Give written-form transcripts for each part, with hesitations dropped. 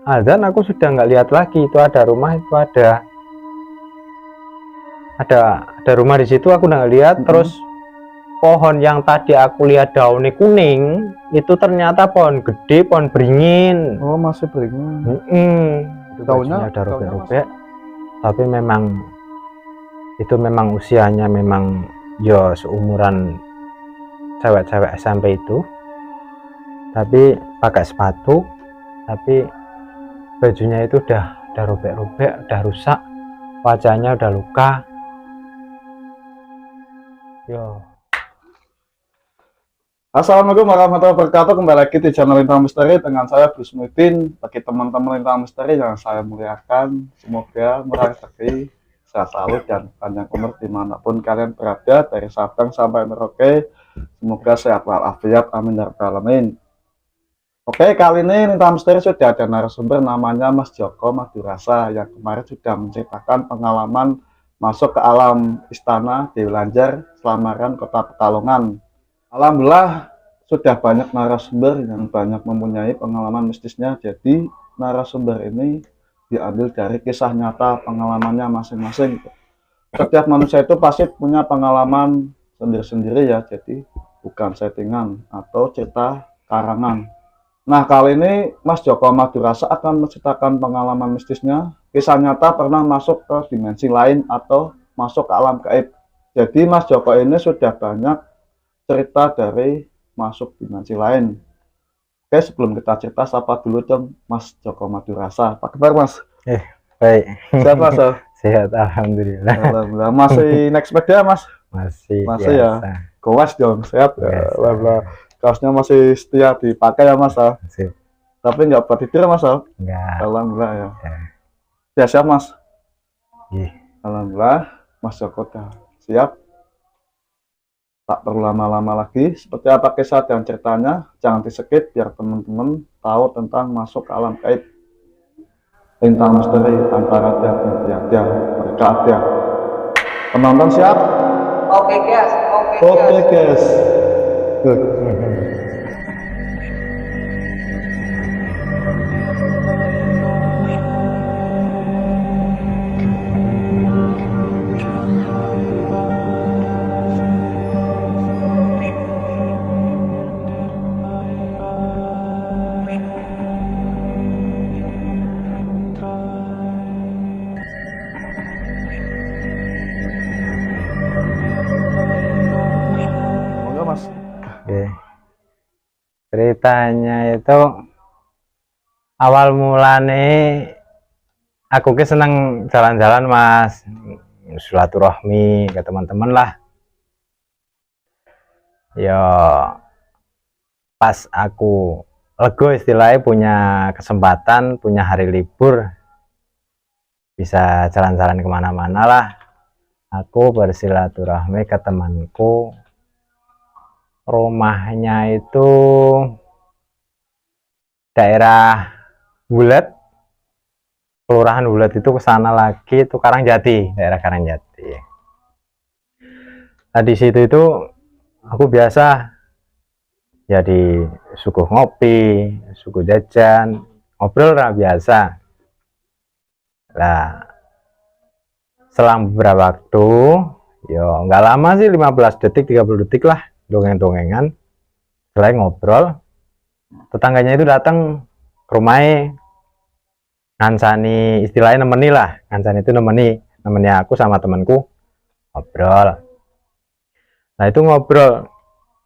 azan aku sudah nggak lihat lagi itu ada rumah, itu ada rumah di situ, aku udah nggak lihat. Terus pohon yang tadi aku lihat daunnya kuning itu ternyata pohon gede, pohon beringin. Oh, masih beringin. Itu daunnya ada robek-robek, tapi memang itu memang usianya memang ya seumuran cewek-cewek SMP itu, tapi pakai sepatu, tapi bajunya itu udah robek-robek, udah rusak, wajahnya udah luka. Yo. Assalamualaikum warahmatullahi wabarakatuh. Kembali lagi di channel Lintang Misteri dengan saya Gus Muhyiddin. Bagi teman-teman Lintang Misteri yang saya muliakan, semoga murah rezeki, sehat selalu dan panjang umur dimanapun kalian berada, dari Sabang sampai Merauke. Semoga sehat walafiat, amin ya rabbal alamin. Oke, kali ini Lintang Misteri sudah ada narasumber namanya Mas Joko Madurasa yang kemarin sudah menceritakan pengalaman masuk ke alam istana Dewi Lanjar, Selamaran, Kota Pekalongan. Alhamdulillah sudah banyak narasumber yang banyak mempunyai pengalaman mistisnya. Jadi narasumber ini diambil dari kisah nyata pengalamannya masing-masing. Setiap manusia itu pasti punya pengalaman sendiri-sendiri ya. Jadi bukan settingan atau cerita karangan. Nah, kali ini Mas Joko Madurasa akan menceritakan pengalaman mistisnya. Kisah nyata pernah masuk ke dimensi lain atau masuk ke alam gaib. Jadi Mas Joko ini sudah banyak cerita dari masuk dimensi lain. Oke, sebelum kita cerita, sapa dulu dong Mas Joko Madurasa. Apa kabar Mas? Baik. Sehat Mas? Sehat, alhamdulillah. Alhamdulillah. Masih naik sepeda Mas? Masih ya. Gowas dong, sehat. Alhamdulillah. Kaosnya masih setia dipakai ya Mas? Masih. Tapi nggak buat tidur Mas? Enggak. Alhamdulillah ya. Ya siap Mas? Iya. Alhamdulillah Mas Joko udah siap. Tak perlu lama-lama lagi, seperti apa kisah dan ceritanya, jangan di-skip biar teman-teman tahu tentang masuk ke alam gaib. Lintang Misteri antara tiap dan tiap mereka ada. Penonton siap? Oke guys, Oke guys. Good. Oke. Ceritanya itu awal mulane aku ke seneng jalan-jalan Mas, silaturahmi ke teman-teman lah. Ya pas aku lego istilahnya punya kesempatan, punya hari libur, bisa jalan-jalan kemana-mana lah, aku bersilaturahmi ke temanku. Rumahnya itu daerah Bulet, Kelurahan Bulet, itu ke sana lagi itu Karangjati, daerah Karangjati. Nah di situ itu aku biasa jadi suku ngopi, suku jajan, ngobrol lah biasa. Nah selang beberapa waktu, yo nggak lama sih, 15 detik 30 detik lah, dongeng-dongengan. Setelah ngobrol, tetangganya itu datang ke rumahnya, ngancani, istilahnya nemeni lah, ngancani itu nemeni aku sama temanku ngobrol. Nah itu ngobrol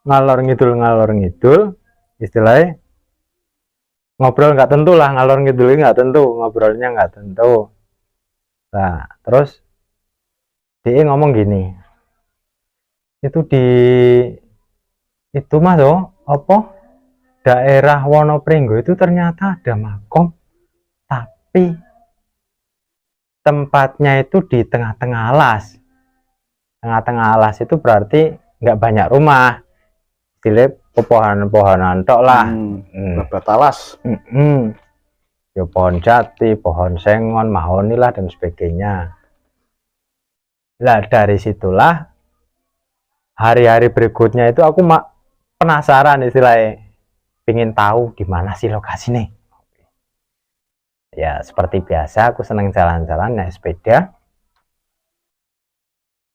ngalor ngidul, istilahnya ngobrol nggak tentu lah, ngalor ngidulnya nggak tentu, ngobrolnya nggak tentu. Nah terus dia ngomong gini, itu itu Mas, apa daerah Wonopringgo itu ternyata ada makom, tapi tempatnya itu di tengah-tengah alas. Tengah-tengah alas itu berarti nggak banyak rumah, istilahnya pepohonan-pohonan tok lah. Babat alas. Ya pohon jati, pohon sengon, mahoni lah dan sebagainya. Lah dari situlah hari-hari berikutnya itu aku penasaran istilahnya, pengen tahu di mana sih lokasi nih. Ya seperti biasa aku seneng jalan-jalan naik sepeda.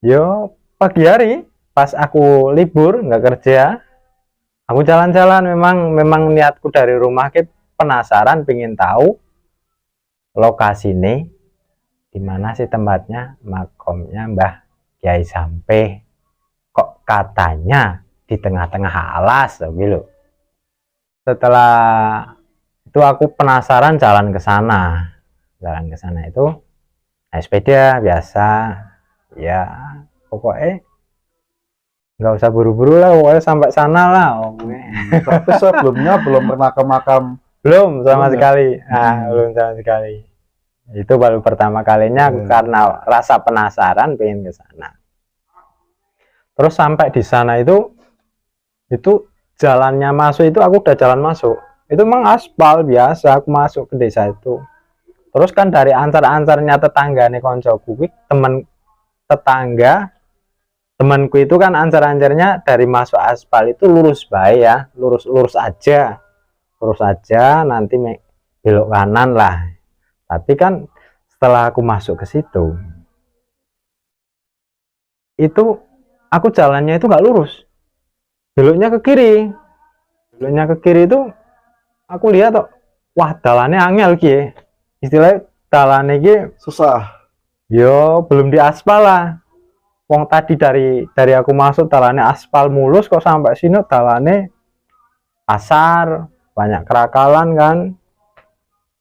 Yo pagi hari pas aku libur nggak kerja, aku jalan-jalan. Memang niatku dari rumah ke penasaran, pengen tahu lokasi ini di mana sih tempatnya makomnya Mbah Kyai Sampe. Kok katanya di tengah-tengah alas gitu. Setelah itu aku penasaran jalan ke sana. Jalan ke sana itu naik sepeda biasa. Ya, pokoknya nggak usah buru-buru lah, pokoknya sampai sana lah. Tapi sebelumnya belum pernah ke makam. Belum sama Belum ya? sekali. Belum sama sekali. Itu baru pertama kalinya aku karena rasa penasaran pengen ke sana. Terus sampai di sana itu jalannya masuk itu aku udah jalan masuk. Itu memang aspal biasa aku masuk ke desa itu. Terus kan dari ancar-ancarnya tetangga nih koncoku, temen tetangga temanku itu kan ancar-ancarnya dari masuk aspal itu lurus baik ya, lurus aja nanti belok kanan lah. Tapi kan setelah aku masuk ke situ itu aku jalannya itu nggak lurus, beloknya ke kiri itu aku lihat tuh, wah dalannya angel ki, istilahnya dalannya ki Susah. yo belum diaspal lah. Wong tadi dari aku masuk dalannya aspal mulus, kok sampai sini dalannya kasar, banyak kerakalan kan.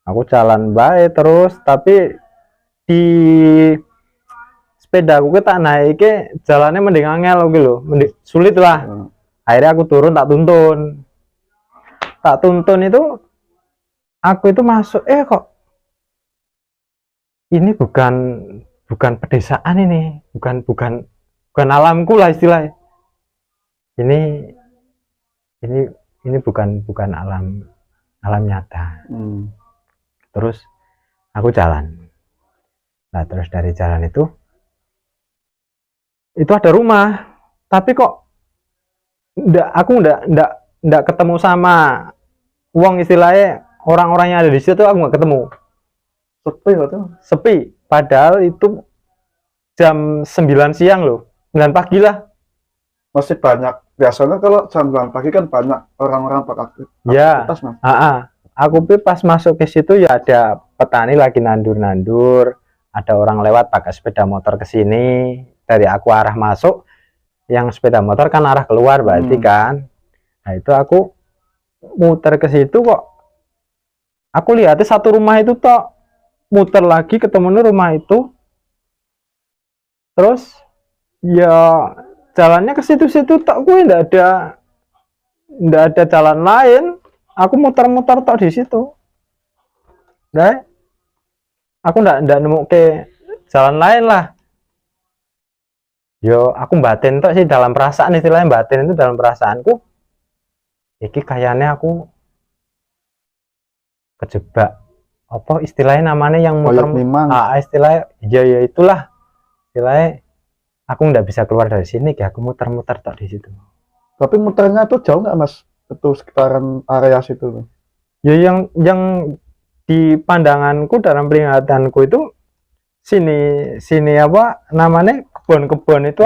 Aku jalan baik terus, tapi di sepeda aku tak naik jalannya mending angel gitu, sulit lah. Akhirnya aku turun, tak tuntun itu aku itu masuk, kok ini bukan pedesaan, ini bukan alamku lah istilahnya. Ini bukan alam nyata. Terus aku jalan. Nah, terus dari jalan itu ada rumah, tapi kok aku enggak ketemu sama uang, istilahnya orang-orang yang ada di situ aku nggak ketemu. Sepi, padahal itu jam 9 siang loh, 9 pagi lah. Masih banyak. Biasanya kalau jam 9 pagi kan banyak orang-orang beraktivitas. Ya, aku pas masuk ke situ ya ada petani lagi nandur, ada orang lewat pakai sepeda motor ke sini. Dari aku arah masuk, yang sepeda motor kan arah keluar berarti kan. Nah itu aku muter ke situ, kok aku lihatnya satu rumah itu toh, muter lagi ketemu rumah itu. Terus ya jalannya ke situ-situ tok, gue ndak ada jalan lain. Aku muter-muter tok di situ. Nah, aku ndak nemu ke jalan lain lah. Yo, aku batin tok sih, dalam perasaan, istilahnya batin itu dalam perasaanku. Iki kayaknya aku kejebak. Apa istilahnya namanya yang muter? Istilahnya ya itulah. Istilahnya aku nggak bisa keluar dari sini, kayak aku muter-muter tok di situ. Tapi muternya tuh jauh nggak Mas? Itu sekitaran area situ. Ya yang di pandanganku, dalam peringatanku itu sini apa namanya, kebun-kebun itu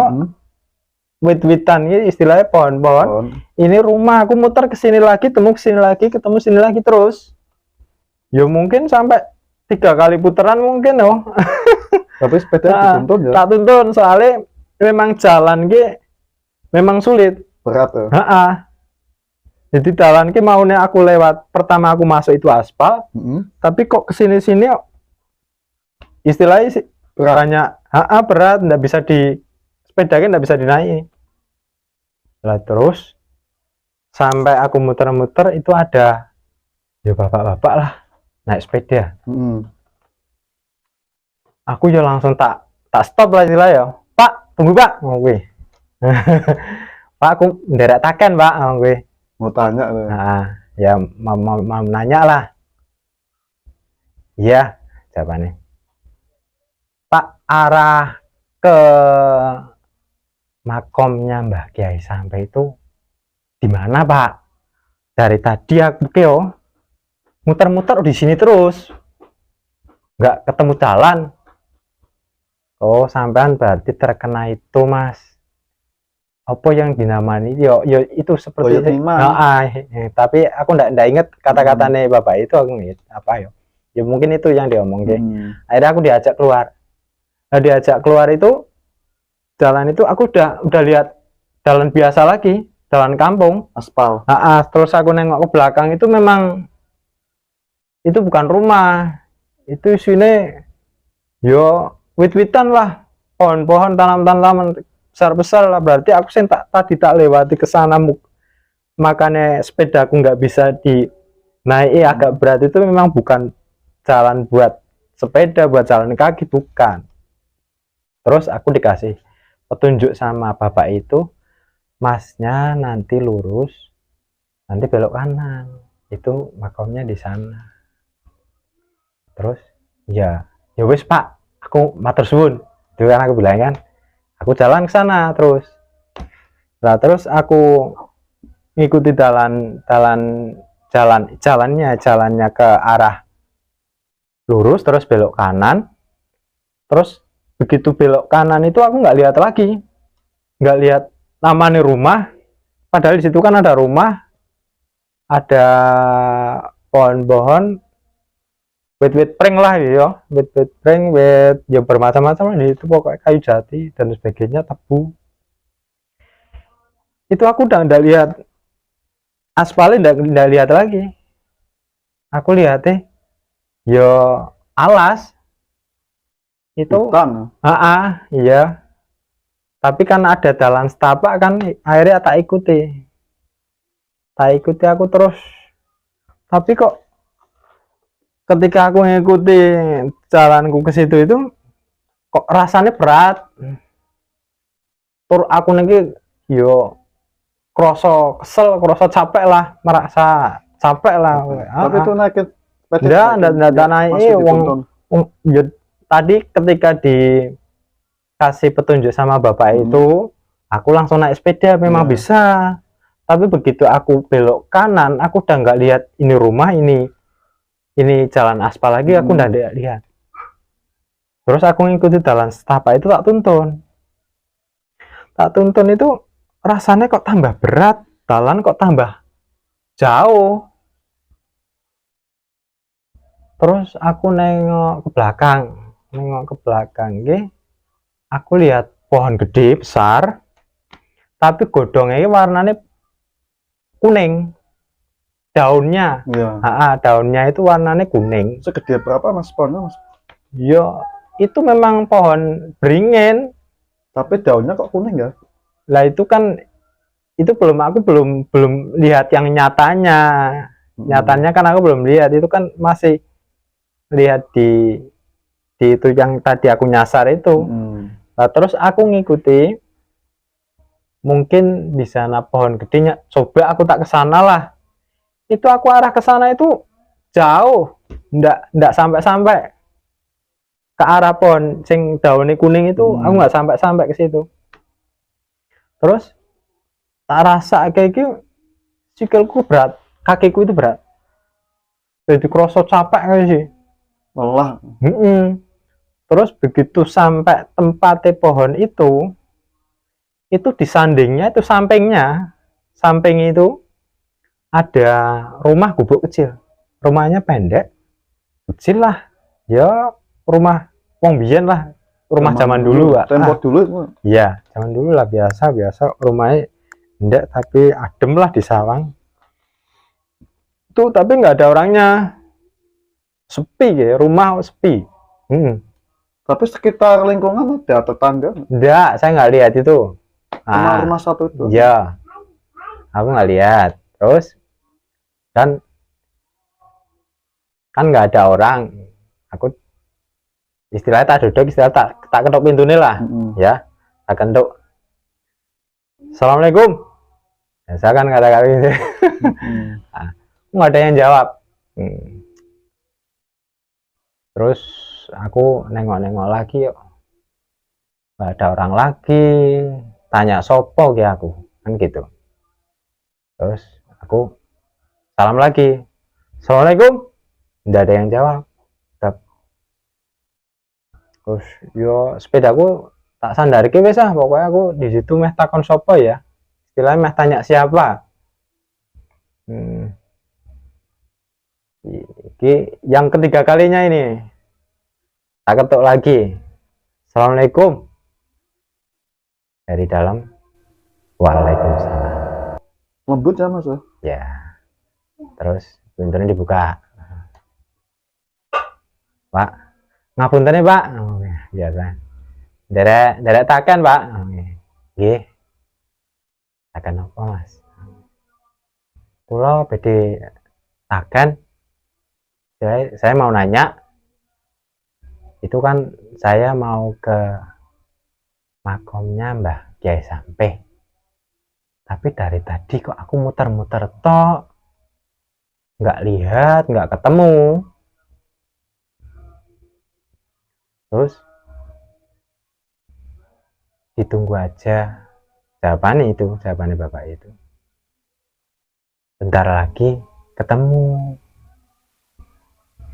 wit-witan, ini istilahnya pohon-pohon. Ini rumah, aku muter ke sini lagi, ketemu sini lagi terus. Ya mungkin sampai 3 kali putaran mungkin loh. Tapi sepeda dituntun ya? Tak tuntun, soalnya memang jalan memang sulit, berat ya. Jadi jalan maunya aku lewat, pertama aku masuk itu aspal, tapi kok kesini-sini istilahnya sih berat, nggak bisa sepedakan, nggak bisa dinaik lah. Terus sampai aku muter-muter itu ada ya bapak-bapak lah naik sepeda. Aku ya langsung tak stop lah istilahnya, ya Pak tunggu Pak, Pak aku nderek taken Pak, mau tanya ya mau nanya lah. Iya jawabannya, Pak arah ke makomnya Mbah Kyai Sampe itu di mana Pak? Dari tadi aku muter-muter di sini terus. nggak ketemu jalan. Oh, sampean berarti terkena itu, Mas. Apa yang dinamani? Yo itu seperti Boyot Mima. tapi aku ndak inget kata-katanya bapak itu, aku inget apa yo. Ya mungkin itu yang diomong deh. Akhirnya aku diajak keluar. Nah, diajak keluar itu jalan itu aku udah lihat jalan biasa lagi, jalan kampung, Aspal. Terus aku nengok ke belakang itu memang itu bukan rumah. Itu isinya yo wit-witan lah, pohon-pohon, tanaman-tanaman besar-besar lah. Berarti aku sih tadi tak lewati ke sana, makanya sepeda aku nggak bisa dinaiki, agak berat. Itu memang bukan jalan buat sepeda, buat jalan kaki, bukan. Terus aku dikasih petunjuk sama bapak itu, masnya nanti lurus, nanti belok kanan, itu makamnya di sana. Terus ya wis pak, aku matur suwun, itu kan aku bilang kan. Aku jalan ke sana terus. Nah, terus aku ngikuti jalannya ke arah lurus, terus belok kanan. Terus begitu belok kanan itu aku nggak lihat lagi, nggak lihat namanya rumah. Padahal di situ kan ada rumah, ada pohon-pohon, wit-wit pring lah ya, wit-wit pring, wit ya bermacam-macam lah itu, pokoknya kayu jati dan sebagainya, tebu. Itu aku udah nggak lihat aspalnya, nggak lihat lagi. Aku lihatnya yo alas itu. Iya. Tapi kan ada jalan setapak kan, akhirnya tak ikuti aku terus. Tapi kok ketika aku ngikuti jalanku ke situ itu kok rasanya berat. Tur aku niki yo kroso kesel, kroso capek lah, merasa capek lah. Tapi itu naikin enggak naik wong ya, tadi ketika dikasih petunjuk sama bapak itu, aku langsung naik sepeda, memang bisa. Tapi begitu aku belok kanan, aku udah nggak lihat ini rumah, ini jalan aspal lagi, aku udah lihat. Terus aku ngikuti jalan setapak itu, tak tuntun itu rasanya kok tambah berat, jalan kok tambah jauh. Terus aku nengok ke belakang, aku lihat pohon gede besar, tapi godongnya warnanya kuning, daunnya. Daunnya itu warnanya kuning. Segede berapa mas pohonnya mas? Yo itu memang pohon beringin, tapi daunnya kok kuning ya? Lah itu kan itu aku belum lihat yang nyatanya. Nyatanya kan aku belum lihat, itu kan masih lihat di itu yang tadi aku nyasar itu. Nah, terus aku ngikuti, mungkin di sana pohon gedenya, coba aku tak ke sana lah. Itu aku arah ke sana itu jauh, ndak sampai ke arah pohon sing daunnya kuning itu. Aku nggak sampai ke situ. Terus tak rasa kayak gitu, sikilku berat, kakiku itu berat, jadi kerosot capek kayak sih, lelah. Terus begitu sampai tempatnya pohon itu disandingnya itu samping itu ada rumah gubuk kecil. Rumahnya pendek, kecil lah, ya rumah wong biyen lah, rumah zaman dulu lah. Tembok dulu itu. Iya, zaman dulu lah, biasa rumahnya pendek tapi adem lah di sawang. Itu tapi nggak ada orangnya, sepi ya, rumah sepi. Tapi sekitar lingkungan ada tetangga? Enggak, saya nggak lihat itu. Cuma rumah satu itu? Iya, aku nggak lihat. Terus kan nggak ada orang. Aku istilahnya tak duduk, tak ketok pintunya lah. Ya, tak ketok. Assalamualaikum. Ya, saya kan kata-kata gitu. Nggak ada yang jawab. Terus aku nengok-nengok lagi, yuk nggak ada orang lagi. Tanya sopo ya aku kan gitu. Terus aku salam lagi, assalamualaikum, nggak ada yang jawab. Terus yo sepedaku tak sandari ke wis pokoknya aku di situ meh takon sopo ya, istilahnya meh tanya siapa. Ini yang ketiga kalinya ini tak ketuk lagi, assalamualaikum, dari dalam, waalaikumsalam. Lembut ya mas ya. Ya, terus pintunya dibuka, Pak, ngapunten Pak. Biasa. Derek taken Pak. Nggih. Taken apa Mas? Kula badhe taken. Saya mau nanya. Itu kan saya mau ke makomnya Mbah Kiai Sampeh. Tapi dari tadi kok aku muter-muter tok. Nggak lihat, nggak ketemu. Terus ditunggu aja jawabannya bapak itu, bentar lagi ketemu.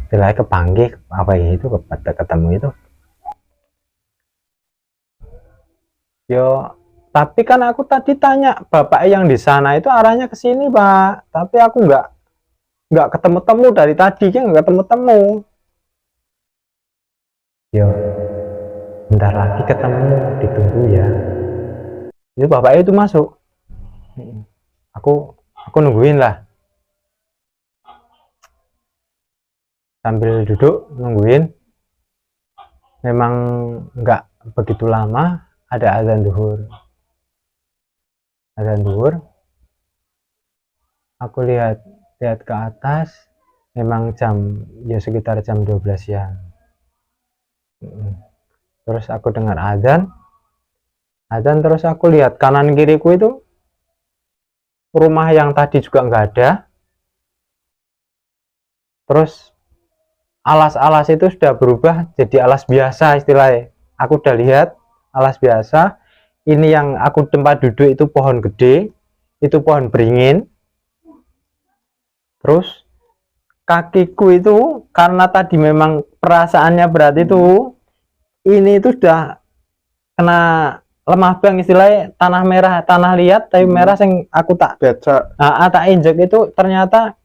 Setelah kepanggih apa ya itu ketemu itu yo. Tapi kan aku tadi tanya bapak yang di sana itu arahnya ke sini Pak, tapi aku nggak ketemu-temu dari tadi kan, nggak ketemu-temu. Yo, bentar lagi ketemu, ditunggu ya. Itu bapaknya itu masuk, aku nungguin lah, sambil duduk nungguin. Memang nggak begitu lama, ada azan duhur. Aku lihat ke atas, memang jam ya sekitar jam 12 siang. Terus aku dengar azan, terus aku lihat kanan kiriku itu rumah yang tadi juga nggak ada. Terus alas-alas itu sudah berubah jadi alas biasa istilahnya. Aku udah lihat alas biasa. Ini yang aku tempat duduk itu pohon gede, itu pohon beringin. Terus kakiku itu karena tadi memang perasaannya berat itu, ini itu sudah kena lemah bang istilahnya, tanah merah, tanah liat tapi merah yang aku tak Becak. tak injek itu ternyata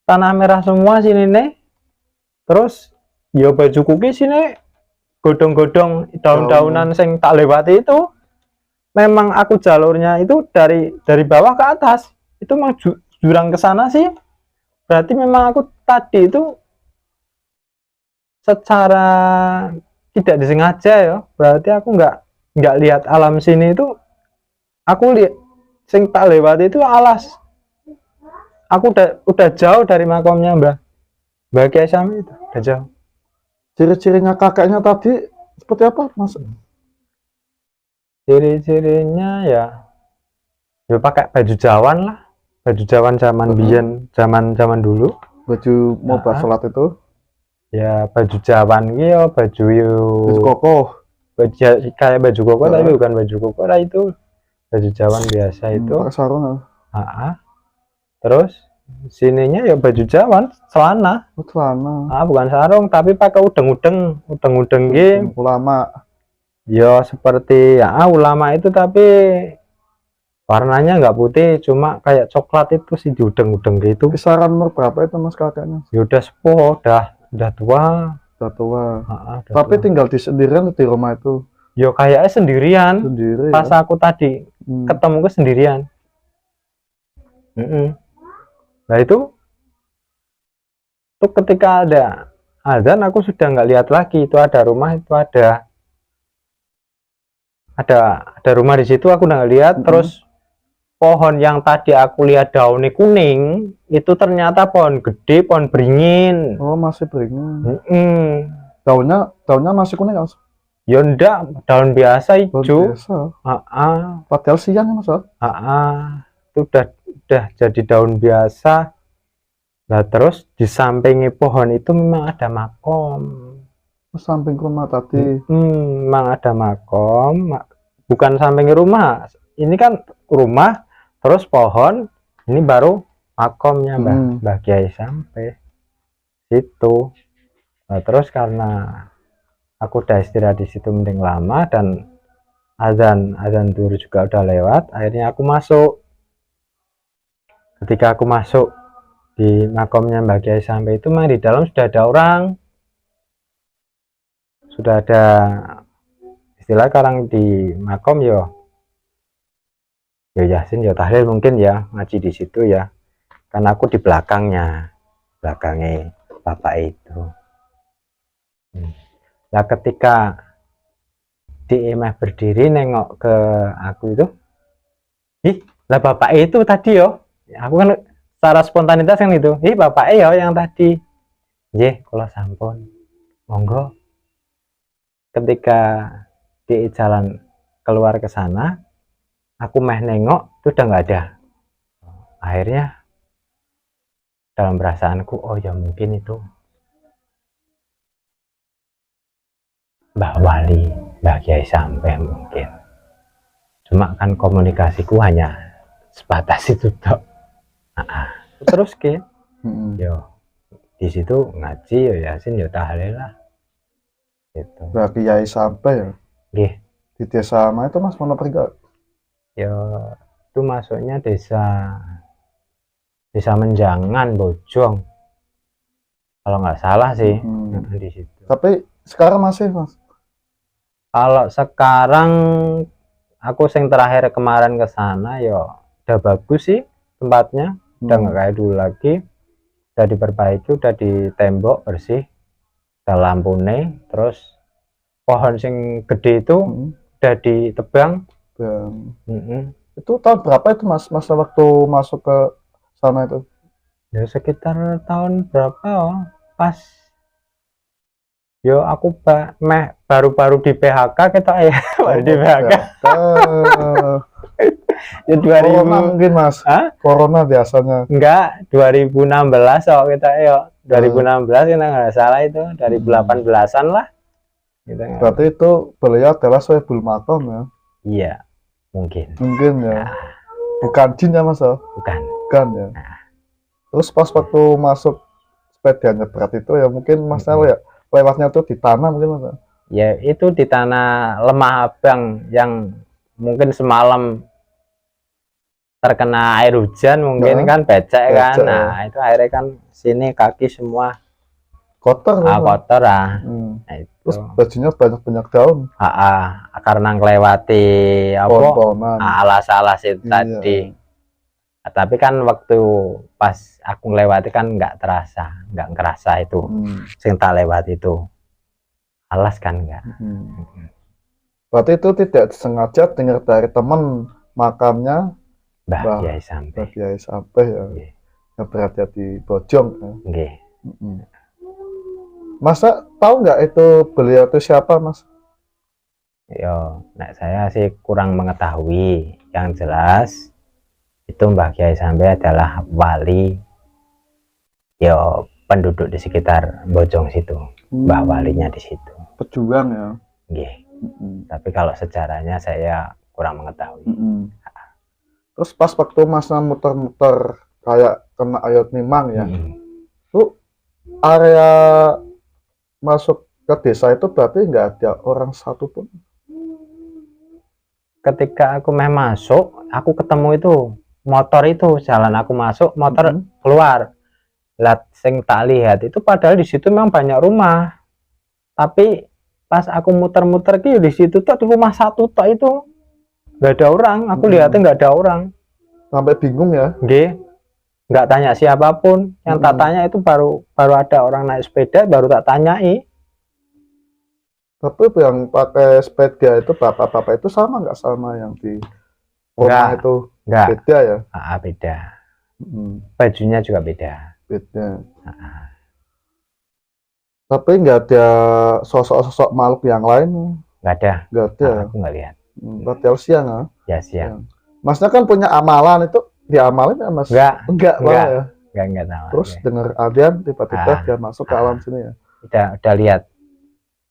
tanah merah semua sini nih. Terus ya bajuku ki sini godong-godong daun-daunan yang tak lewati itu. Memang aku jalurnya itu dari bawah ke atas itu memang jurang ke sana sih. Berarti memang aku tadi itu secara tidak disengaja ya. Berarti aku nggak lihat alam sini itu. Aku lihat sing tak lewati itu alas. Aku udah jauh dari makomnya Mbah Kiai Sampeh itu, udah jauh. Ciri-cirinya kakeknya tadi seperti apa mas? Ciri-cirinya ya pakai baju Jawan lah, baju Jawan zaman biyen, zaman dulu. Baju mau sholat itu? Ya baju Jawan gitu, baju koko. Kayak baju koko tapi bukan baju koko lah, itu baju Jawan biasa itu. Pakai sarung. Terus sininya ya baju Jawan, celana. Bukan sarung tapi pakai udeng gitu. Ulama. Ya seperti ulama itu tapi warnanya nggak putih, cuma kayak coklat itu sih, diudeng-udeng gitu. Kisaran umur berapa itu mas kakeknya? Ya udah sepuh, udah tua. Tapi tua. Tinggal di sendirian di rumah itu? Ya kayaknya sendirian. Pas aku tadi ketemu ke sendirian. Nah itu ketika ada azan aku sudah nggak lihat lagi itu ada rumah, itu ada rumah di situ, aku udah nggak lihat. Terus pohon yang tadi aku lihat daunnya kuning itu ternyata pohon gede, pohon beringin. Oh masih beringin. Daunnya masih kuning mas? Ya enggak, daun biasa hijau. Padahal siang mas? Itu udah jadi daun biasa. Nah terus di samping pohon itu memang ada makom. Samping rumah tadi? Memang ada makom, bukan samping rumah. Ini kan rumah, terus pohon, ini baru makomnya Mbah Kiai Sampeh itu. Nah terus karena aku udah istirahat di situ mending lama, dan azan zuhur juga udah lewat. Akhirnya aku masuk. Ketika aku masuk di makomnya Mbak Kiai sampai itu, memang di dalam sudah ada orang, sudah ada istilah orang di makom yo yasin yo tahlil mungkin ya, ngaji di situ ya, karena aku di belakangnya, belakangnya bapak itu. Nah ketika di imah berdiri nengok ke aku itu, ih lah bapak itu tadi yo, aku kan secara spontanitas kan itu, ih bapak yo yang tadi, ye kalau sampun monggo. Ketika di jalan keluar ke sana, aku meh nengok itu udah nggak ada. Akhirnya dalam perasaanku, oh ya mungkin itu Mbak Wali, Mbak Kiai sampai mungkin. Cuma kan komunikasiku hanya sebatas itu toh. Terus ke, yo di situ ngaji yo yasin yo tahlil lah. Gitu. Mbak Kiai sampai ya. Gih. Di desa mana itu Mas, mana pergi? Yo itu masuknya desa Menjangan, Bojong. Kalau nggak salah sih di situ. Tapi sekarang masih Mas? Kalau sekarang aku sing terakhir kemarin ke sana yo udah bagus sih tempatnya, udah nggak kayak dulu lagi, udah diperbaiki, udah ditembok bersih, udah lampu nih, terus pohon sing gede itu udah ditebang. Itu tahun berapa itu Mas, masa waktu masuk ke sana itu? Ya sekitar tahun berapa oh? Pas yo aku baru-baru di PHK kita ya. Baru di PHK. Ya 2000 Corona mungkin Mas. Hah? Corona biasanya. Enggak, 2016 oh kita yo. 2016 kita nggak salah itu, 2018-an lah. Gitu. Berarti itu beliau adalah Sohibul Makom ya? Iya, mungkin. Mungkin ya. Bukan jin ya Mas? Bukan. Bukan ya. Terus pas waktu masuk sepedanya berat itu ya mungkin Mas ya lewatnya tuh di tanah mungkin Mas? Ya itu di tanah Lemah Abang yang mungkin semalam terkena air hujan mungkin kan becek kan. Nah itu akhirnya kan sini kaki semua kotor kotor Nah, itu. Terus bajunya banyak daun karena ngelewati alas-alas itu tadi. Nah, tapi kan waktu pas aku ngelewati kan nggak ngerasa itu sing tak lewat itu alas kan enggak. Berarti itu tidak sengaja dengar dari teman makamnya Mbah Kiai sampai ya. Yang berada di Bojong ya. Masa tahu nggak itu beliau itu siapa Mas? Yo, nah saya sih kurang mengetahui. Yang jelas itu Mbah Kiai sampai adalah wali yo penduduk di sekitar Bojong situ. Mbah walinya di situ. Pejuang ya. Nggih. Tapi kalau sejarahnya saya kurang mengetahui. Terus pas waktu Mas muter-muter kayak kena ayat mimang ya. Tuh area masuk ke desa itu berarti nggak ada orang satu pun. Ketika aku masuk, aku ketemu itu motor itu jalan, aku masuk motor keluar. Lihat sing tak lihat itu padahal di situ memang banyak rumah. Tapi pas aku muter-muter di situ tuh rumah satu tok itu nggak ada orang. Aku lihatnya nggak ada orang. Sampai bingung ya. Nggak tanya siapapun. Yang tak tanya itu baru ada orang naik sepeda baru tak tanyai. Tapi yang pakai sepeda itu bapak-bapak itu sama nggak sama yang di rumah itu? Nggak. Beda ya? Beda. Bajunya juga beda. Beda. Tapi nggak ada sosok-sosok makhluk yang lain? Nggak ada. Nggak ada. Aku nggak lihat. Berarti siang ya? Ya siang. Masnya kan punya amalan itu, diamalin ya Mas? Enggak ya? Enggak tahu. Terus dengar adzan tiba-tiba dia masuk ke alam sini ya? Udah lihat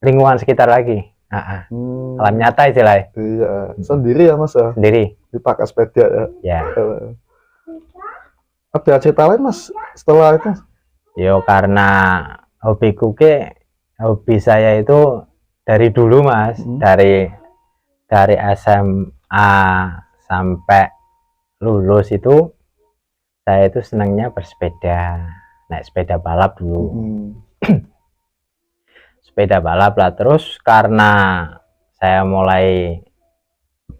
lingkungan sekitar lagi. Alam nyata istilahnya. Iya, sendiri ya Mas ya? Sendiri. Dipakai sepeda ya? Ya. Ada cerita lain Mas setelah itu? Yo karena hobi saya itu dari dulu Mas, dari SMA sampai lulus itu saya itu senangnya bersepeda, naik sepeda balap dulu. Sepeda balap lah, terus karena saya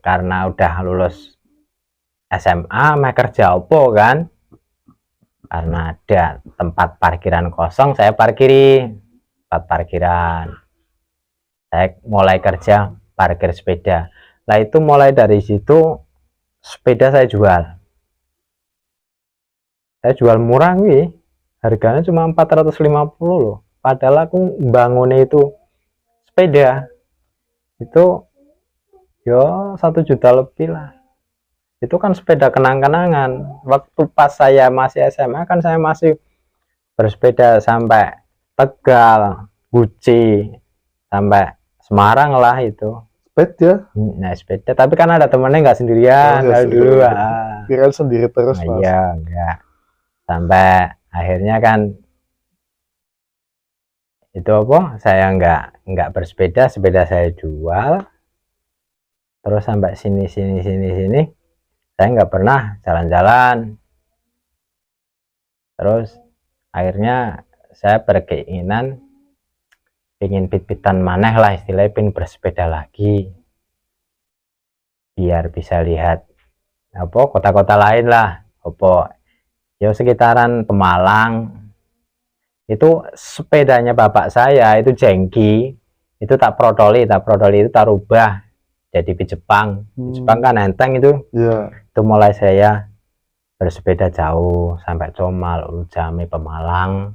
karena udah lulus SMA mau kerja opo kan, karena ada tempat parkiran kosong saya parkiri tempat parkiran, saya mulai kerja parkir sepeda. Nah itu mulai dari situ sepeda saya jual murah nih, harganya cuma 450 loh, padahal aku bangun itu sepeda itu yo 1 juta lebih lah. Itu kan sepeda kenang-kenangan. Waktu pas saya masih SMA kan saya masih bersepeda sampai Tegal, Guci, sampai Semarang lah itu. Sepeda? Nah sepeda, tapi kan ada temennya nggak sendirian Oh, ya, dulu. Kirain sendiri terus Mas. Iya enggak. Sampai akhirnya kan itu apa? Saya nggak bersepeda, sepeda saya jual. Terus sampai sini saya nggak pernah jalan-jalan. Terus akhirnya saya berkeinginan ingin pit-pitan maneh lah, istilahnya pengen bersepeda lagi biar bisa lihat apa kota-kota lain lah, apa ya sekitaran Pemalang. Itu sepedanya bapak saya itu jengki, itu tak protoli itu tak rubah jadi pit Jepang. Jepang kan enteng itu. Itu mulai saya bersepeda jauh sampai Comal, Ulujami, Pemalang,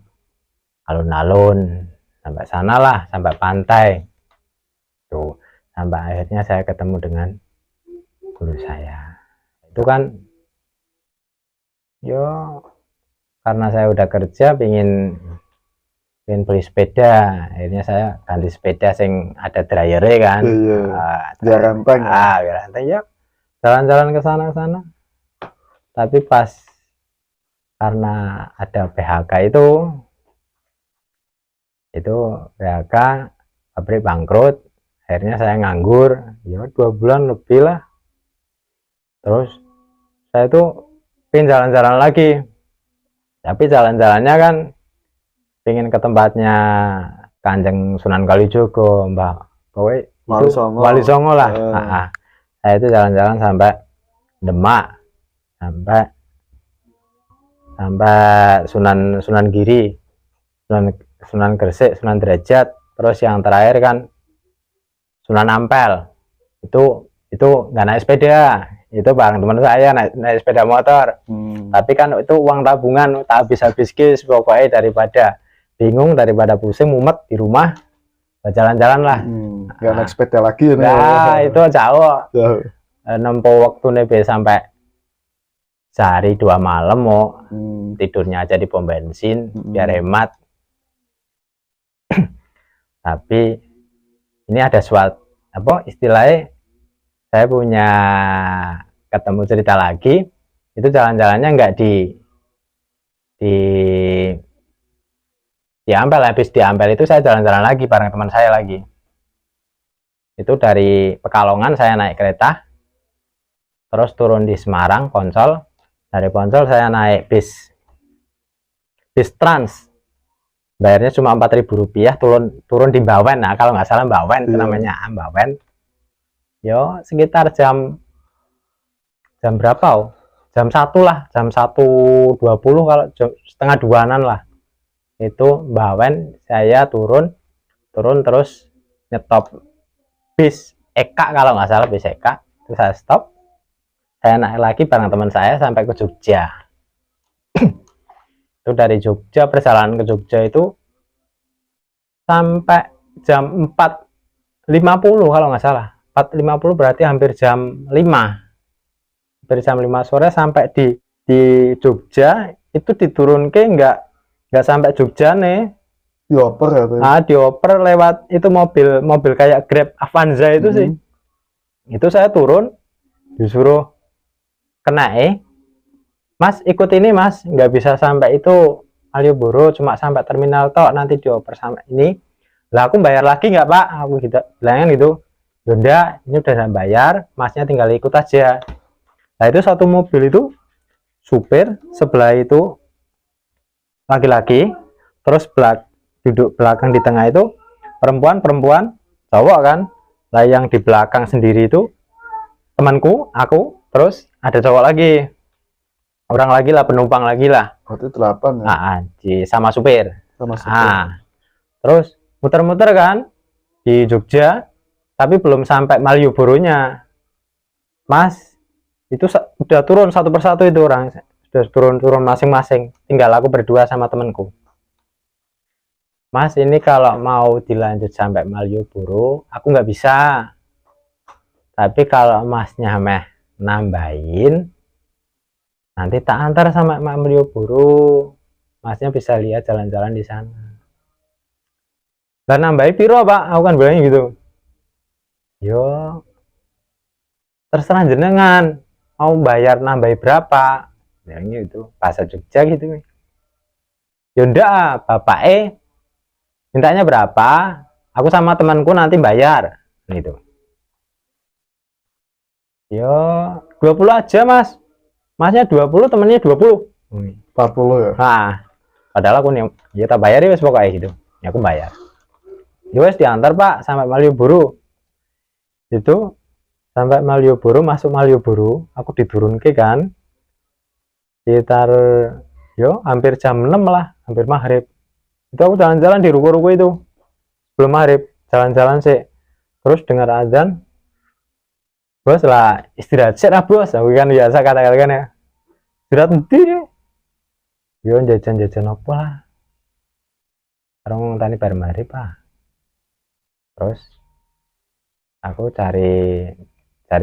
alun-alun, sampai sana lah, sampai pantai tuh, sampai akhirnya saya ketemu dengan guru saya. Itu kan yo karena saya udah kerja pengen beli sepeda, akhirnya saya ganti sepeda sing ada dryernya kan. Biar renteng. Biar renteng ya, jalan-jalan ke sana. Tapi pas karena ada PHK itu PHK, pabrik bangkrut, akhirnya saya nganggur ya 2 bulan lebih lah. Terus saya tuh pengen jalan-jalan lagi, tapi jalan-jalannya kan pengen ke tempatnya Kanjeng Sunan Kalijogo, Mbak Wali Songo lah. Saya itu jalan-jalan sampai Demak, sampai Sunan Giri, Sunan Gresik, Sunan Derajat, terus yang terakhir kan Sunan Ampel. Itu nggak naik sepeda, itu bareng teman saya naik sepeda motor. Tapi kan itu uang tabungan tak habis guys, pokoknya daripada bingung, daripada pusing mumet di rumah, jalan-jalan lah. Nggak naik sepeda lagi ya. Nah itu jauh. Nempuh waktu nih sampai sehari 2 malam mau tidurnya aja di pom bensin biar hemat. Tapi ini ada suatu apa istilahnya, saya punya ketemu cerita lagi, itu jalan-jalannya nggak di Ampel. Habis di Ampel itu saya jalan-jalan lagi bareng teman saya lagi. Itu dari Pekalongan saya naik kereta, terus turun di Semarang, Poncol. Dari Poncol saya naik bis Trans, bayarnya cuma Rp4.000, turun di Bawen. Nah kalau nggak salah Bawen itu namanya Bawen. Yo sekitar jam berapa? Jam 1 lah, jam 1.20, kalau setengah 2-an lah. Itu Bawen saya turun terus nyetop bis Eka, kalau nggak salah bis Eka. Terus saya stop, saya naik lagi bareng teman saya sampai ke Jogja. Itu dari Jogja, perjalanan ke Jogja itu sampai jam 4.50 kalau nggak salah. 4.50 berarti hampir jam 5. Hampir jam 5 sore sampai di Jogja. Itu diturun ke nggak sampai Jogja nih. Dioper ya tuh. Dioper lewat itu mobil kayak Grab Avanza itu sih. Itu saya turun, disuruh Mas ikut ini Mas, nggak bisa sampai itu Malioboro, cuma sampai terminal tok, nanti dioper sampai ini. Lah aku bayar lagi nggak Pak? Aku gitu bilangnya gitu. Yaudah, ini udah saya bayar, masnya tinggal ikut aja. Nah itu satu mobil itu supir, sebelah itu laki-laki, terus duduk belakang di tengah itu perempuan cowok kan. Lah yang di belakang sendiri itu temanku, aku, terus ada cowok lagi, orang lagi lah, penumpang lagi lah. Berarti 8 ya. Sama supir. Sama supir. Terus muter-muter kan di Jogja, tapi belum sampai Malioboro-nya. Mas, itu udah turun satu persatu itu orang, sudah turun masing-masing. Tinggal aku berdua sama temanku. Mas, ini kalau mau dilanjut sampai Malioboro, aku nggak bisa. Tapi kalau masnya meh nambahin, nanti tak antar sama Malioboro. Masnya bisa lihat jalan-jalan di sana. Dan nambahin piro Pak? Aku kan bilangnya gitu. Yo, terserah jenengan. Mau bayar nambahin berapa? Bilangnya itu bahasa Jogja gitu. Yaudah, bapak mintanya berapa? Aku sama temanku nanti bayar. Gitu. Yo, 20 aja Mas. Masnya 20, temennya 20. 40 ya. Nah, padahal aku nih, ya tak bayar ya wes pokoknya gitu. Ya aku bayar. Ya wes diantar Pak sampai Malioboro. Itu sampai Malioboro, masuk Malioboro, aku diturunke kan. Sekitar hampir jam 6 lah, hampir maghrib. Itu aku jalan-jalan di ruko-ruko itu. Belum maghrib, jalan-jalan sih. Terus dengar azan. Bos lah, istirahat sih lah bos. Aku kan biasa kata-kata ya. Istirahat nanti deh. Yo jajan-jajan apa lah. Sekarang tadi bareng maghrib Pak. Terus aku cari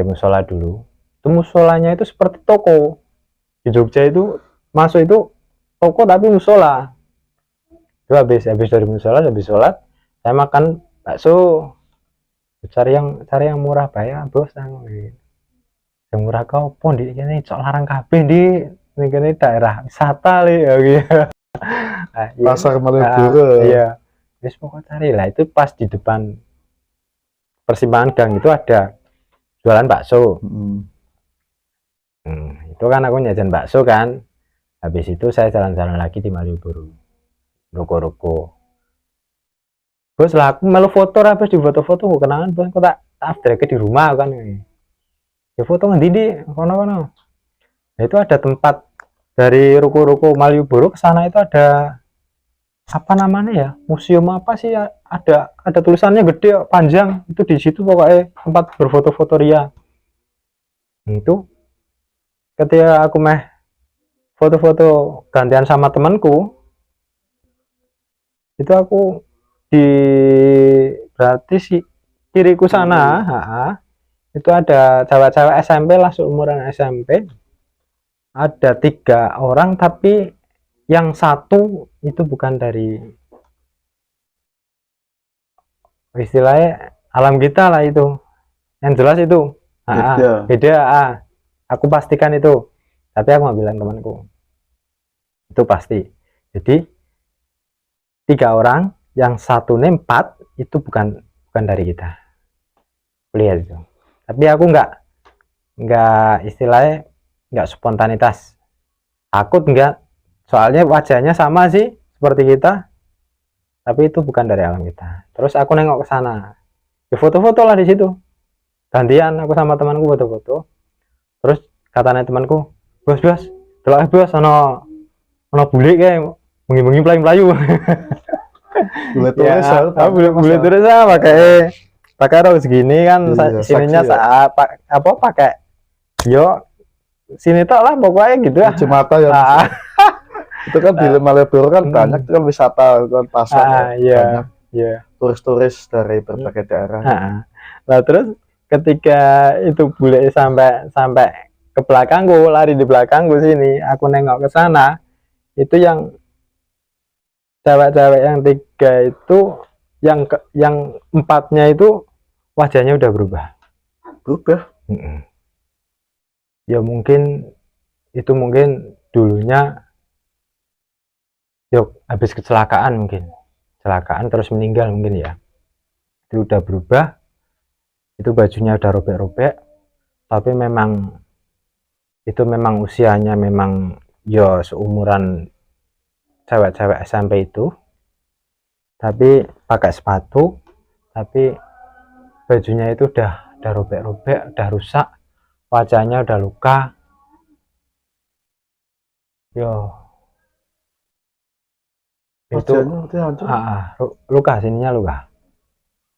musola dulu. Itu musolanya itu seperti toko. Di Jogja itu masuk itu toko tapi musola. Itu habis dari musola, habis sholat, saya makan bakso. Cari yang murah bayar bos. Yang murah kau pun di sini cok larang kabeh di ini daerah wisata li ya gitu. Pasar Malioboro. Iya. Wis pokoknya cari lah, itu pas di depan persimpangan gang itu ada jualan bakso. Itu kan aku nyajan bakso kan. Habis itu saya jalan-jalan lagi di Malioboro. Ruko-ruko. Bos lah aku melu foto lah, di foto-foto kenangan bos, kok tak update di rumah kan. Ya foto ngendi di kono-kono. Nah, itu ada tempat dari ruko-ruko Malioboro ke sana itu ada apa namanya ya, museum apa sih ya, ada tulisannya gede panjang itu di situ pokoknya tempat berfoto-foto ria. Itu ketika aku foto-foto gantian sama temanku itu aku berarti sih kiriku sana itu ada cewek-cewek SMP lah, seumuran SMP ada 3 orang, tapi yang satu itu bukan dari istilahnya alam kita lah, itu yang jelas itu beda. Aku pastikan itu, tapi aku nggak bilang temanku itu pasti. Jadi 3 orang, yang satu 4 itu bukan dari kita, lihat itu. Tapi aku nggak istilahnya nggak spontanitas, takut nggak, soalnya wajahnya sama sih seperti kita, tapi itu bukan dari alam kita. Terus aku nengok ke sana, ya foto-foto lah di situ, gantian aku sama temanku foto-foto. Terus katanya temanku, bos delok bos ono bule kayak bengi-bengi melayu. Bule turis bule turis pakai rok segini kan, sininya pakai sini tak lah pokoknya gitu ya. Kacamata ya. Itu kan di Malioboro kan banyak kan wisata kan, pasar banyak turis-turis dari berbagai daerah. Nah terus ketika itu bule sampai ke belakangku, lari di belakangku sini, aku nengok ke sana, itu yang cewek-cewek yang 3 itu, yang 4-nya itu wajahnya udah berubah. Ya mungkin dulunya habis kecelakaan mungkin. kecelakaan terus meninggal mungkin ya. Itu udah berubah, itu bajunya udah robek-robek, tapi memang itu memang usianya memang ya seumuran cewek-cewek SMP itu, tapi pakai sepatu, tapi bajunya itu udah robek-robek, udah rusak, wajahnya udah luka. Yo, itu Wajahnya hancur. luka, sininya luka.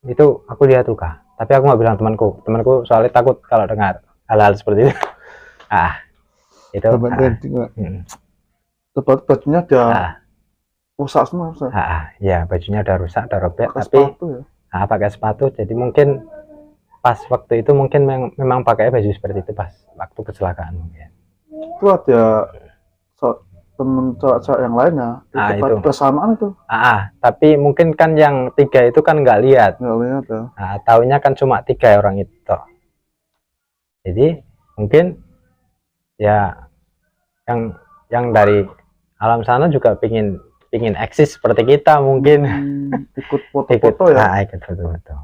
Itu aku lihat luka, tapi aku nggak bilang temanku soalnya takut kalau dengar hal-hal seperti itu. Itu Tempat bajunya ada rusak semua. ya bajunya udah rusak, udah robek, Pakai tapi sepatu ya? pakai sepatu. Jadi mungkin pas waktu itu mungkin memang pakai baju seperti itu pas waktu kecelakaan mungkin. Itu ada temen cowok-cowok yang lainnya itu bersamaan itu. Tapi mungkin kan yang 3 itu kan nggak lihat ya. Taunya kan cuma 3 orang itu. Jadi mungkin ya yang dari alam sana juga pingin eksis seperti kita mungkin. Ikut foto-foto ya. Ikut foto-foto.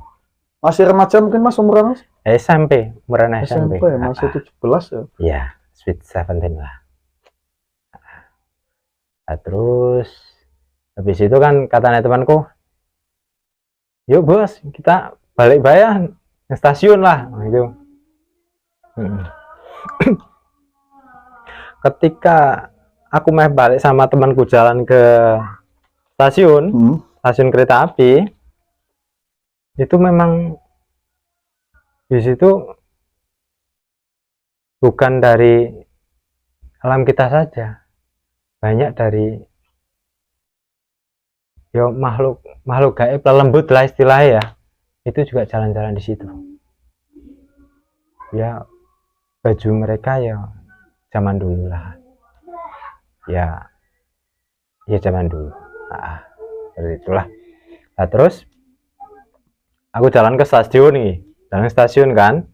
Masih remaja mungkin Mas umuran Mas? SMP, umuran SMP ya, masih 17 ya? Iya, sweet 17 lah. Nah, terus habis itu kan katanya temanku, yuk bos kita balik bayar ke stasiun lah gitu. Ketika aku mau balik sama temanku jalan ke stasiun kereta api, itu memang di situ bukan dari alam kita saja, banyak dari makhluk gaib lembut lah istilahnya ya, itu juga jalan-jalan di situ. Ya baju mereka ya zaman dulu lah, ya zaman dulu. Seperti itulah. Nah terus aku jalan ke stasiun nih, kan,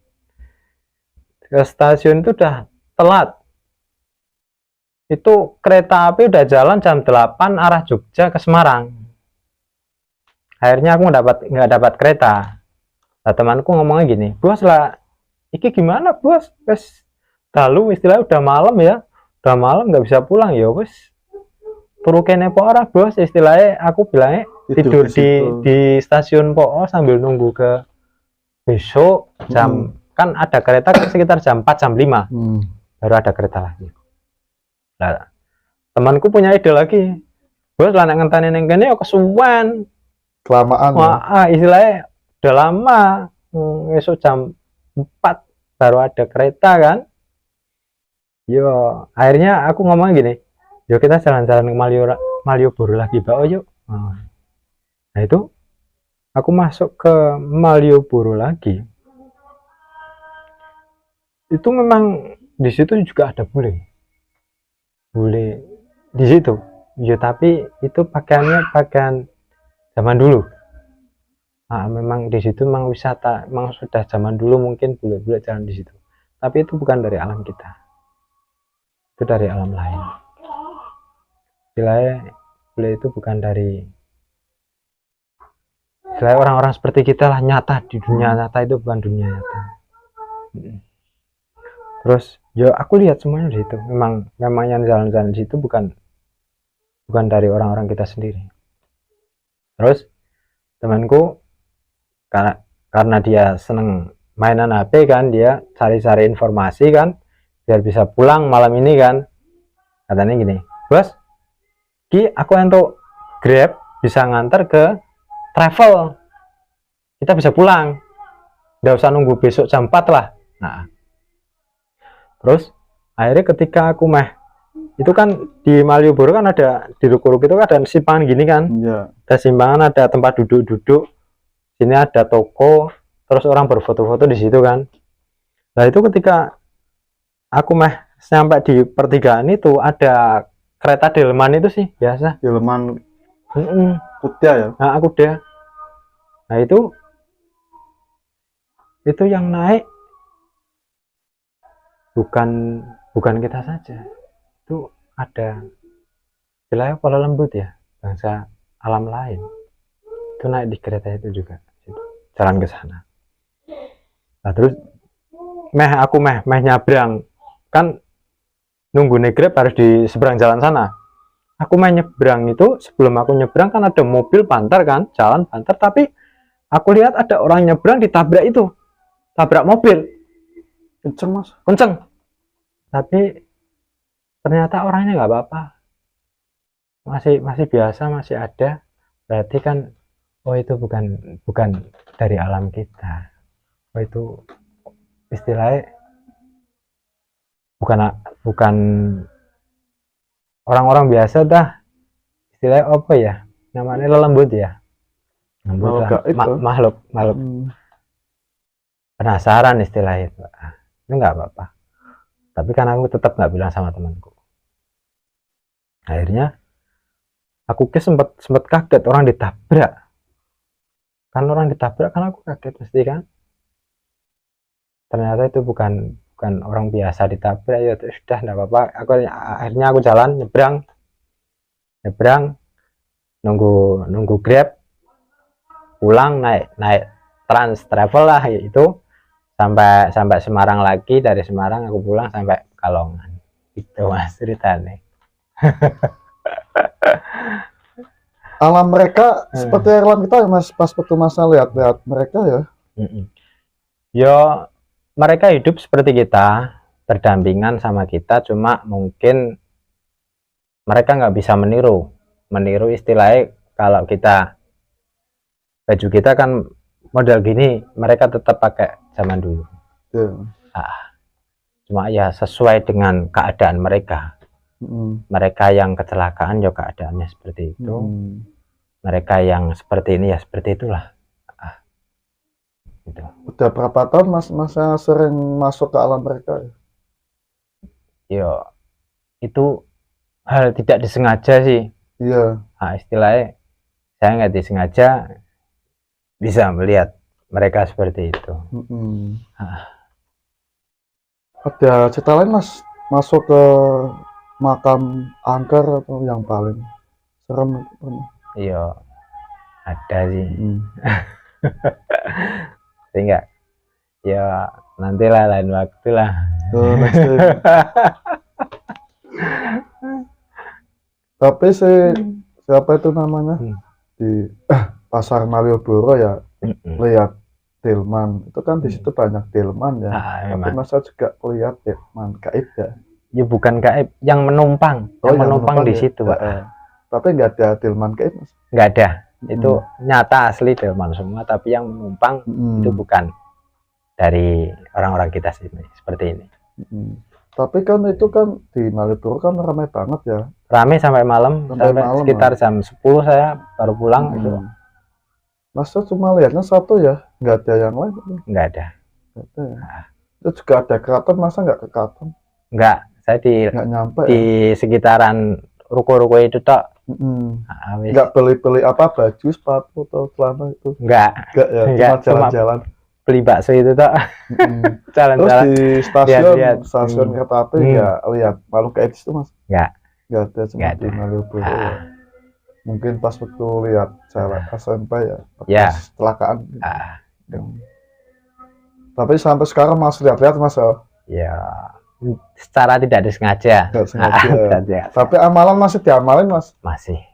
ke stasiun itu udah telat. Itu kereta api udah jalan jam 8 arah Jogja ke Semarang. Akhirnya aku nggak dapat kereta. Nah, temanku ngomongnya gini, bos lah, iki gimana bos? Wes dalu istilahnya udah malam ya, udah malam nggak bisa pulang ya wes. Perlu kene po ora bos, istilahnya aku bilangnya tidur di stasiun po sambil nunggu ke besok jam kan ada kereta sekitar jam 4 jam 5 baru ada kereta lagi. Nah, temanku punya ide lagi, bos lah nek ngenteni ning kene ya kesuwen kelamaan ya. Istilahnya udah lama, besok jam 4 baru ada kereta kan. Yo akhirnya aku ngomong gini, yuk kita jalan-jalan ke Malioboro lagi Pak, yuk. Nah itu aku masuk ke Malioboro lagi, itu memang di situ juga ada bule di situ ya, tapi itu pakaiannya pakaian zaman dulu. Memang di situ memang wisata, memang sudah zaman dulu mungkin bule-bule jalan di situ, tapi itu bukan dari alam kita, itu dari alam lain. Istilahnya bule itu bukan dari istilahnya orang-orang seperti kita lah, nyata di dunia nyata, itu bukan dunia nyata. Terus ya aku lihat semuanya di situ, memang yang jalan-jalan di situ bukan dari orang-orang kita sendiri. Terus temanku karena dia seneng mainan HP kan, dia cari-cari informasi kan biar bisa pulang malam ini kan. Katanya gini, bos ki aku untuk Grab bisa nganter ke travel, kita bisa pulang, nggak usah nunggu besok jam 4 lah. Nah terus akhirnya ketika aku itu kan di Malioboro kan ada di Ruko-Ruko itu kan ada simpangan gini kan, ada simpangan, ada tempat duduk-duduk, sini ada toko, terus orang berfoto-foto di situ kan. Nah itu ketika aku sampai di pertigaan itu ada kereta delman itu sih biasa, delman kuda ya. Kuda. Nah itu yang naik bukan kita saja, itu ada istilahnya pola lembut ya, bangsa alam lain. itu naik di kereta itu juga jalan ke sana. Nah terus aku nyabrang kan, nunggu naik Grab harus di seberang jalan sana. Aku nyebrang itu, sebelum aku nyebrang kan ada mobil pantar kan, jalan pantar, tapi aku lihat ada orang nyebrang ditabrak itu, tabrak mobil Kenceng mas. kenceng, tapi ternyata orangnya nggak apa-apa, masih biasa, masih ada. Berarti kan, oh itu bukan bukan dari alam kita, oh itu istilahnya bukan bukan orang-orang biasa dah, istilahnya apa ya namanya, lembut ya, lembut lah, makhluk penasaran istilahnya itu. Itu nggak apa-apa, tapi kan aku tetap nggak bilang sama temanku. Akhirnya aku sempat kaget, orang ditabrak kan, aku kaget mesti kan, ternyata itu bukan orang biasa ditabrak. Ya sudah enggak apa-apa, akhirnya aku jalan nyebrang, nunggu Grab pulang, naik Trans Travel lah itu, sampai Semarang lagi. Dari Semarang aku pulang sampai Kalongan. Itu mas ceritanya. Alam mereka seperti alam kita ya mas, pas waktu masa lihat mereka ya. Yo, mereka hidup seperti kita, berdampingan sama kita, cuma mungkin mereka nggak bisa meniru istilahnya. Kalau kita, baju kita kan model gini, mereka tetap pakai zaman dulu. Cuma ya sesuai dengan keadaan mereka. Mereka yang kecelakaan ya keadaannya seperti itu, mereka yang seperti ini ya seperti itulah. Gitu. Udah berapa tahun masa sering masuk ke alam mereka? Yo, itu hal tidak disengaja sih. Iya. Istilahnya saya nggak disengaja bisa melihat mereka seperti itu. Ada cerita lain mas, masuk ke makam angker atau yang paling serem? Iya, ada sih. Sehingga ya nantilah lain waktu lah. Tapi siapa itu namanya di pasar Malioboro ya, lihat delman itu kan, di situ banyak delman ya. Tapi masa juga lihat delman gaib ya? Ya bukan gaib, yang menumpang, di situ pak. Tapi nggak ada delman gaib mas? Nggak ada, itu nyata asli delman semua. Tapi yang menumpang itu bukan dari orang-orang kita sini seperti ini. Tapi kan itu kan di Malioboro kan ramai banget ya. Ramai sampai malam, sekitar jam 10 saya baru pulang itu. Masa cuma lihatnya satu ya, nggak ada yang lain? Nggak ada. Itu juga ada keraton, masa nggak ke keraton? Nggak, saya nggak nyampe di sekitaran ruko-ruko itu tok. Nggak beli apa, baju, sepatu atau celana itu? Nggak ya, cuma jalan-jalan. Beli bakso itu tok. Jalan-jalan. Terus di stasiun kereta api ya lihat makhluk gaib itu mas? Nggak ada, cuma di Malioboro ya. Mungkin pas waktu lihat jalan SMP ya, kecelakaan. Tapi sampai sekarang masih lihat mas? Ya, secara tidak disengaja. Tapi amalan masih diamalin mas? Masih.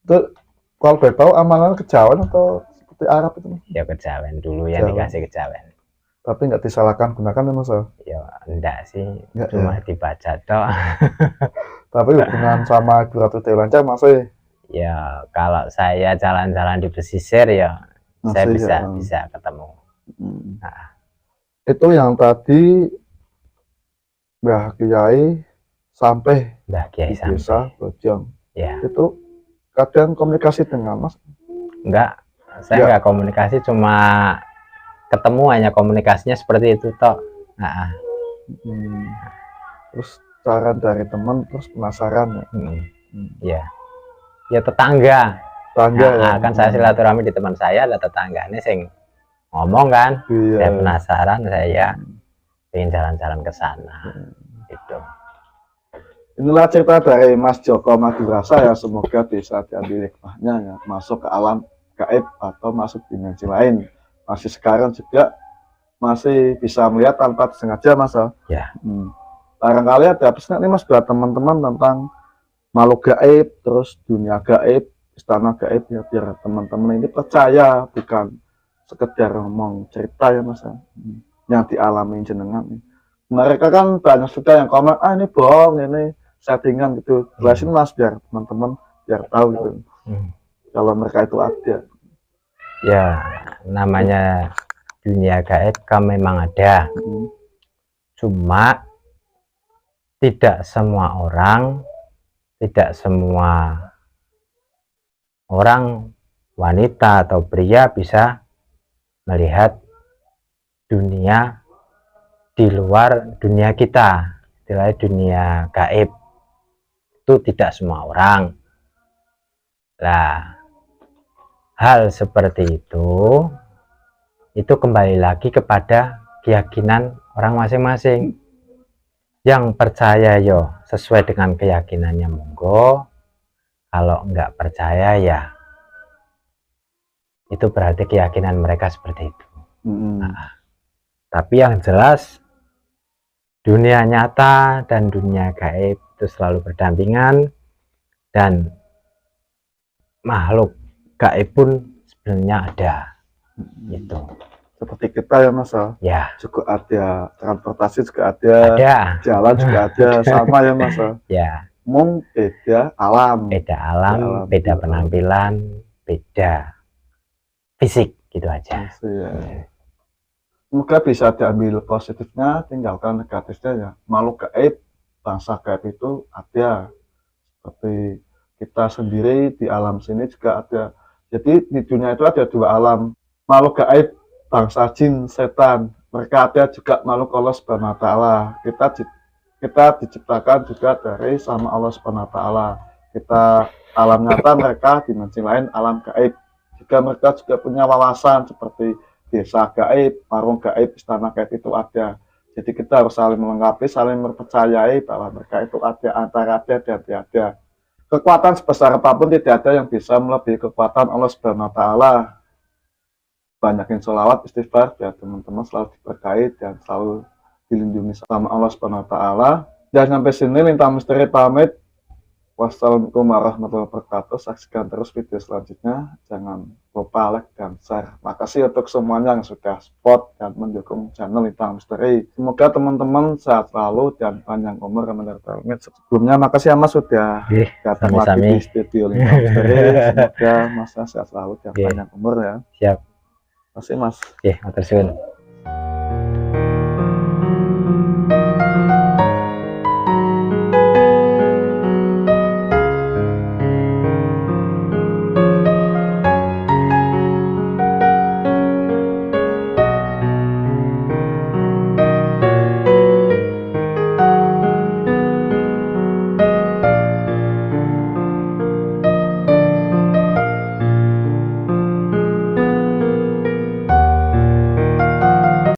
Itu kalau boleh tahu amalan kejawen atau seperti Arab itu mas? Ya kejawen dulu ya, dikasih kejawen. Tapi nggak disalahkan gunakan ya mas? Ya enggak sih, cuma dibaca toh. Tapi hubungan sama Ibu Ratu Dewi Lancar masih? Ya kalau saya jalan-jalan di pesisir ya masih, saya bisa ketemu. Itu yang tadi Mbah Kiai sampai di desa Bojong. Ya. Itu kadang komunikasi dengan mas? Enggak, saya enggak komunikasi, cuma ketemu, hanya komunikasinya seperti itu toh. Terus saran dari teman, terus penasaran ya? Ya tetangga ya. Kan saya silaturahmi di teman saya, ada tetangganya sing ngomong kan. Saya penasaran, saya ingin jalan-jalan ke sana. Inilah cerita dari Mas Joko Madurasa ya, semoga bisa diambil hikmahnya ya, masuk ke alam gaib atau masuk dimensi lain. Masih sekarang juga masih bisa melihat tanpa disengaja Mas. Ya. Barangkali ada pesan nih Mas buat teman-teman tentang makhluk gaib, terus dunia gaib, istana gaib ya, biar teman-teman ini percaya, bukan sekedar ngomong cerita ya Mas. Yang dialami jenengan. Mereka kan banyak juga yang komen, ini bohong, ini settingan gitu. Jelasin Mas biar teman-teman biar tahu gitu. Kalau mereka itu ada. Ya, namanya dunia gaib kan memang ada. Cuma tidak semua orang, tidak semua orang, wanita atau pria bisa melihat dunia di luar dunia kita, istilahnya dunia gaib. Itu tidak semua orang. Nah, hal seperti itu kembali lagi kepada keyakinan orang masing-masing. Yang percaya yo sesuai dengan keyakinannya monggo, kalau nggak percaya ya itu berarti keyakinan mereka seperti itu. Nah, tapi yang jelas dunia nyata dan dunia gaib itu selalu berdampingan, dan makhluk gaib pun sebenarnya ada. Gitu. Seperti kita ya Mas Ya, juga ada, transportasi juga ada, jalan juga ada, sama ya Mas ya. Beda alam, beda penampilan, beda fisik, gitu aja. Ya. Semoga bisa diambil positifnya, tinggalkan negatifnya ya. Makhluk gaib, bangsa gaib itu ada, seperti kita sendiri di alam sini juga ada. Jadi di dunia itu ada dua alam, makhluk gaib bangsa jin, setan, mereka ada juga makhluk Allah Subhanahu wa Ta'ala. Kita diciptakan juga dari sama Allah Subhanahu wa Ta'ala. Kita alam nyata, mereka dimensi lain alam gaib. Juga mereka juga punya wawasan seperti desa gaib, warung gaib, istana gaib itu ada. Jadi kita harus saling melengkapi, saling mempercayai bahwa mereka itu ada, antara ada dan tiada. Kekuatan sebesar apapun tidak ada yang bisa melebihi kekuatan Allah Subhanahu wa Ta'ala. Banyakin sholawat, istighfar, biar teman-teman selalu diberkahi dan selalu dilindungi sama Allah Subhanahu wa Ta'ala. Dan sampai sini Lintang Misteri pamit. Wassalamualaikum warahmatullahi wabarakatuh. Saksikan terus video selanjutnya. Jangan lupa like dan share. Makasih untuk semuanya yang sudah support dan mendukung channel Lintang Misteri. Semoga teman-teman sehat selalu dan panjang umur. Sebelumnya makasih ya Mas sudah datang lagi di studio Lintang Misteri. Semoga Mas sehat selalu dan panjang umur ya. Siap. Terima kasih Mas. Oke, matur suwun.